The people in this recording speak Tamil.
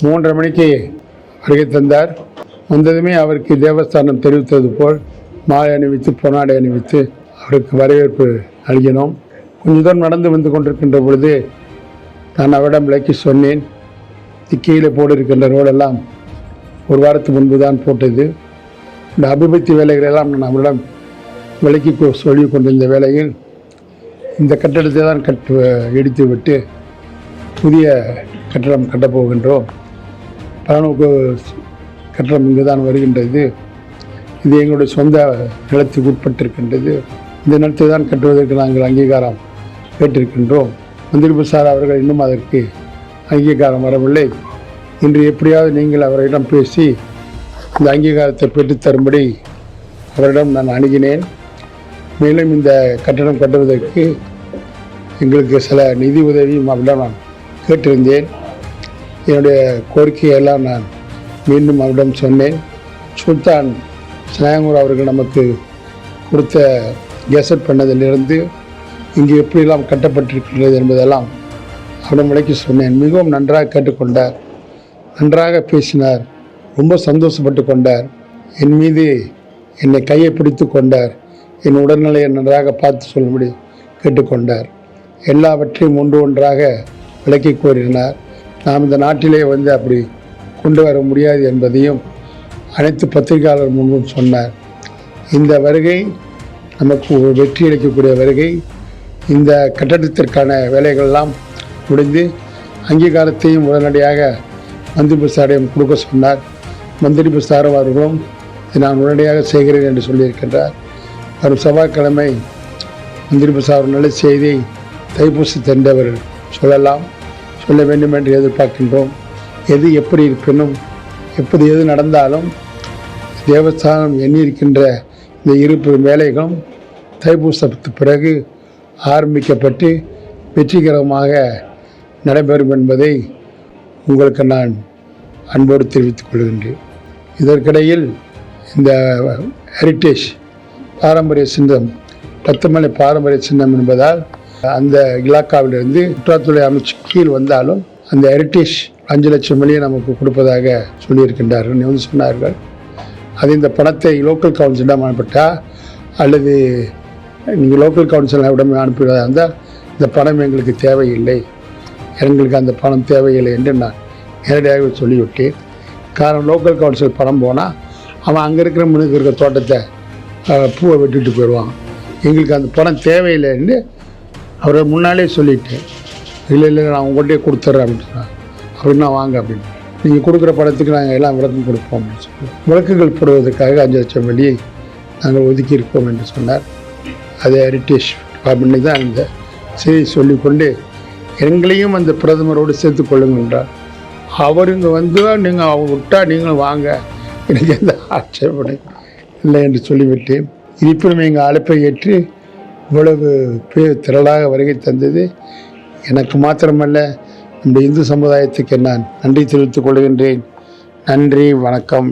3:30 மணிக்கு வருகை தந்தார். வந்ததுமே அவருக்கு தேவஸ்தானம் தெரிவித்தது போல் மாலை அணிவித்து பொன்னாடை அணிவித்து அவருக்கு வரவேற்பு நல்கினோம். கொஞ்ச தூரம் நடந்து வந்து கொண்டிருக்கின்ற பொழுது நான் அவரிடம் விளக்கி சொன்னேன், கீழே போட்டிருக்கின்ற ரோடெல்லாம் ஒரு வாரத்துக்கு முன்பு தான் போட்டது. இந்த அபிவிருத்தி வேலைகளெல்லாம் நான் அவரிடம் விலக்கி சொல்லி கொண்டிருந்த வேளையில் இந்த கட்டடத்தை தான் இடித்து விட்டு புதிய கட்டடம் கட்டப்போகின்றோம். பலநோக்கு கட்டடம் இங்கு தான் வருகின்றது. இது எங்களுடைய சொந்த நிலத்துக்கு உட்பட்டிருக்கின்றது. இந்த நிலத்தை தான் கட்டுவதற்கு நாங்கள் அங்கீகாரம் கேட்டிருக்கின்றோம். மந்திரி சார் அவர்கள் இன்னும் அதற்கு அங்கீகாரம் வரவில்லை. இன்று எப்படியாவது நீங்கள் அவரிடம் பேசி இந்த அங்கீகாரத்தை பெற்றுத்தரும்படி அவரிடம் நான் அணுகினேன். மேலும் இந்த கட்டடம் கட்டுவதற்கு எங்களுக்கு சில நிதி உதவியும் அவரிடம் நான் கேட்டிருந்தேன். என்னுடைய கோரிக்கையெல்லாம் நான் மீண்டும் அவரிடம் சொன்னேன். சுல்தான் ஸ்நாயங்கூர் அவர்கள் நமக்கு கொடுத்த கெசட் பண்ணதிலிருந்து இங்கு எப்படியெல்லாம் கட்டப்பட்டிருக்கிறது என்பதெல்லாம் அவரிடம் விளக்கி சொன்னேன். மிகவும் நன்றாக கேட்டுக்கொண்டார், நன்றாக பேசினார், ரொம்ப சந்தோஷப்பட்டு கொண்டார். என் மீது என்னை கையை பிடித்து கொண்டார். என் உடல்நிலையை நன்றாக பார்த்து சொல்லும்படி கேட்டுக்கொண்டார். எல்லாவற்றையும் ஒன்று ஒன்றாக விளக்கி கூறினார். நாம் இந்த நாட்டிலே அப்படி கொண்டு வர முடியாது என்பதையும் அனைத்து பத்திரிகையாளர் முன்பும் சொன்னார். இந்த வருகை நமக்கு ஒரு வெற்றி அளிக்கக்கூடிய வருகை. இந்த கட்டடத்திற்கான வேலைகளெல்லாம் முடிந்து அங்கீகாரத்தையும் உடனடியாக மந்திரி பிரசாரிடம் கொடுக்க சொன்னார். மந்திரி பிரசாரம் அவர்களும் நான் உடனடியாக செய்கிறேன் என்று சொல்லியிருக்கின்றார். வரும் செவ்வாய்க்கிழமை மந்திரி பிரசாரம் நல்ல செய்தி தைப்பூசத்தன்று அவர் சொல்ல வேண்டும் என்று எதிர்பார்க்கின்றோம். எது எப்படி இருப்பினும் எது நடந்தாலும் தேவஸ்தானம் எண்ணியிருக்கின்ற இந்த இருப்பு வேலைகளும் தைப்பூசத்துக்கு பிறகு ஆரம்பிக்கப்பட்டு வெற்றிகரமாக நடைபெறும் என்பதை உங்களுக்கு நான் அன்போடு தெரிவித்துக் கொள்கின்றேன். இதற்கிடையில் இந்த ஹெரிட்டேஜ் பாரம்பரிய சின்னம் 10 மலை பாரம்பரிய சின்னம் என்பதால் அந்த இலாக்காவிலிருந்து சுற்றுலாத்துறை அமைச்சு கீழ் வந்தாலும் அந்த ஹெரிட்டேஜ் 5 லட்சம் வழியை நமக்கு கொடுப்பதாக சொல்லியிருக்கின்றார்கள் சொன்னார்கள். அது இந்த பணத்தை லோக்கல் கவுன்சிலிடம் அனுப்பிட்டா அல்லது நீங்கள் லோக்கல் கவுன்சிலிடம் அனுப்பிவிடாத இருந்தால் இந்த பணம் எங்களுக்கு தேவையில்லை, எங்களுக்கு அந்த பணம் தேவையில்லை என்று நான் நேரடியாக சொல்லிவிட்டேன். காரணம் லோக்கல் கவுன்சில் பணம் போனால் அவன் அங்கே இருக்கிற முன்னுக்கு இருக்கிற தோட்டத்தை பூவை வெட்டிட்டு போயிடுவான். எங்களுக்கு அந்த பணம் தேவையில்லை என்று அவரை முன்னாலே சொல்லிட்டேன். இல்லை நான் உங்கள்கிட்டே கொடுத்துட்றேன் அப்படின்னு சொன்னார். அப்படின்னா வாங்க அப்படின்னு, நீங்கள் கொடுக்குற பணத்துக்கு நாங்கள் எல்லாம் விளக்கம் கொடுப்போம் அப்படின்னு சொல்லி விளக்குகள் போடுவதற்காக 5 லட்சம் வெளியே நாங்கள் ஒதுக்கியிருக்கோம் என்று சொன்னார். அது ஹெரிட்டேஜ் டிபார்ட்மெண்ட்டு தான் இந்த செய்தி சொல்லிக்கொண்டு எங்களையும் அந்த பிரதமரோடு சேர்த்து கொள்ளுங்கன்றார். அவர் இங்கே நீங்கள் அவங்க விட்டால் நீங்களும் வாங்க, எனக்கு எந்த ஆட்சேபனை இல்லை என்று சொல்லிவிட்டேன். இருப்பினும் எங்கள் அழைப்பை ஏற்று இவ்வளவு திரளாக வருகை தந்தது எனக்கு மாத்திரமல்ல, நம்முடைய இந்து சமுதாயத்துக்கு நான் நன்றி தெரிவித்துக் கொள்கின்றேன். நன்றி, வணக்கம்.